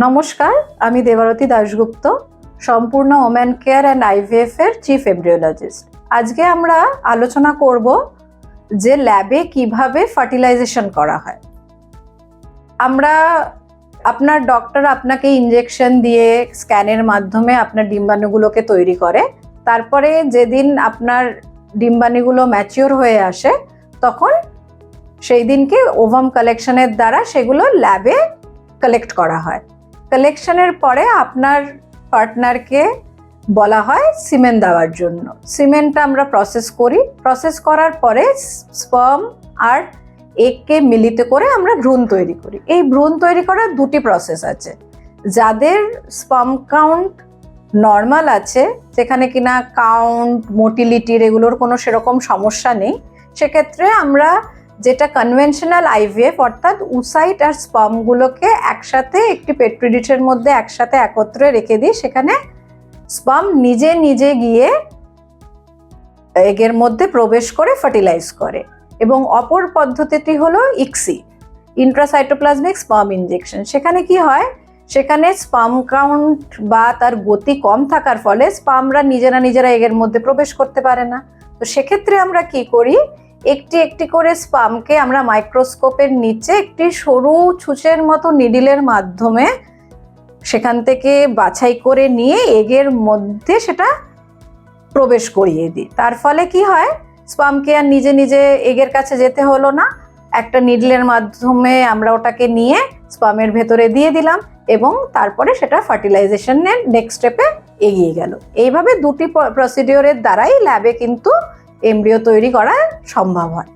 নমস্কার, আমি দেবারতী দাশগুপ্ত, সম্পূর্ণ ওম্যান কেয়ার অ্যান্ড আইভিএফ এর চিফ এমব্রিওলজিস্ট। আজকে আমরা আলোচনা করব যে ল্যাবে কিভাবে ফার্টিলাইজেশন করা হয়। আপনার ডক্টর আপনাকে ইনজেকশন দিয়ে স্ক্যানের মাধ্যমে আপনার ডিম্বাণুগুলোকে তৈরি করে। তারপরে যেদিন আপনার ডিম্বাণুগুলো ম্যাচিওর হয়ে আসে তখন সেই দিনকে ওভাম কালেকশনের দ্বারা সেগুলো ল্যাবে কালেক্ট করা হয়। কালেকশনের পরে আপনার পার্টনারকে বলা হয় সিমেন দেওয়ার জন্য। সিমেনটা আমরা প্রসেস করার পরে স্পার্ম আর এগকে মিলিত করে আমরা ভ্রূণ তৈরি করি। এই ভ্রূণ তৈরি করার দুটি প্রসেস আছে। যাদের স্পার্ম কাউন্ট নর্মাল আছে, যেখানে কিনা কাউন্ট, মোটিলিটির এগুলোর কোনো সেরকম সমস্যা নেই, সেক্ষেত্রে আমরা যেটা কনভেনশনাল আইভিএফ অর্থাৎ উসাইট আর স্পার্মগুলোকে একসাথে একটি পেট্রি ডিশের মধ্যে একসাথে একত্রে রেখে দিই। সেখানে স্পার্ম নিজে নিজে গিয়ে এগের মধ্যে প্রবেশ করে ফার্টিলাইজ করে। এবং অপর পদ্ধতিটি হলো ইক্সি, ইন্ট্রাসাইটোপ্লাজমিক স্পার্ম ইনজেকশন। সেখানে কি হয়, সেখানে স্পার্ম কাউন্ট বা তার গতি কম থাকার ফলে স্পার্মরা নিজেরা এগের মধ্যে প্রবেশ করতে পারে না। তো সেক্ষেত্রে আমরা কি করি, একটি একটি করে স্পার্মকে আমরা মাইক্রোস্কোপের নিচে একটি সরু ছুঁচের মতো নিডিলের মাধ্যমে সেখান থেকে বাছাই করে নিয়ে এগের মধ্যে সেটা প্রবেশ করিয়ে দিই। তার ফলে কি হয়, স্পার্মকে আর নিজে নিজে এগের কাছে যেতে হলো না। একটা নিডলের মাধ্যমে আমরা ওটাকে নিয়ে স্পার্মের ভেতরে দিয়ে দিলাম এবং তারপরে সেটা ফার্টিলাইজেশনের নেক্সট স্টেপে এগিয়ে গেল। এইভাবে দুটি প্রসিডিওরের দ্বারাই ল্যাবে কিন্তু এমব্রিও তৈরি করা সম্ভব হয়।